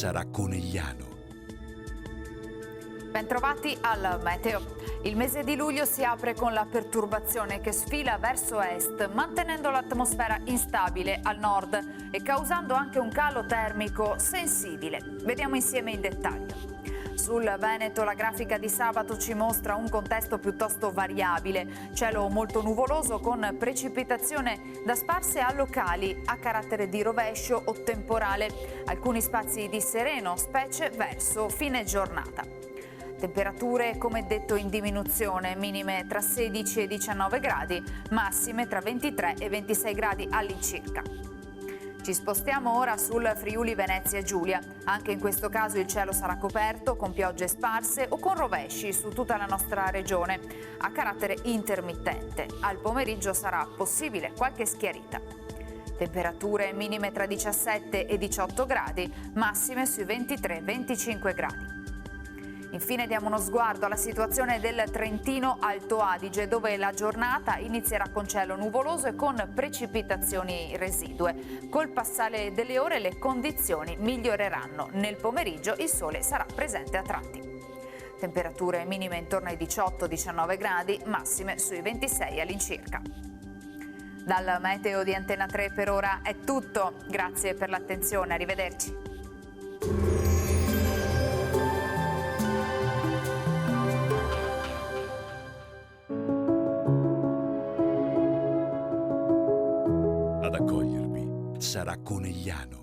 sarà Conegliano. Bentrovati al Meteo. Il mese di luglio si apre con la perturbazione che sfila verso est, mantenendo l'atmosfera instabile al nord e causando anche un calo termico sensibile. Vediamo insieme in dettaglio. Sul Veneto la grafica di sabato ci mostra un contesto piuttosto variabile, cielo molto nuvoloso con precipitazione da sparse a locali a carattere di rovescio o temporale, alcuni spazi di sereno, specie verso fine giornata. Temperature, come detto, in diminuzione, minime tra 16 e 19 gradi, massime tra 23 e 26 gradi all'incirca. Ci spostiamo ora sul Friuli Venezia Giulia. Anche in questo caso il cielo sarà coperto con piogge sparse o con rovesci su tutta la nostra regione, a carattere intermittente. Al pomeriggio sarà possibile qualche schiarita. Temperature minime tra 17 e 18 gradi, massime sui 23-25 gradi. Infine diamo uno sguardo alla situazione del Trentino Alto Adige, dove la giornata inizierà con cielo nuvoloso e con precipitazioni residue. Col passare delle ore le condizioni miglioreranno. Nel pomeriggio il sole sarà presente a tratti. Temperature minime intorno ai 18-19 gradi, massime sui 26 all'incirca. Dal Meteo di Antena 3 per ora è tutto. Grazie per l'attenzione, arrivederci. Ad accogliervi sarà Conegliano.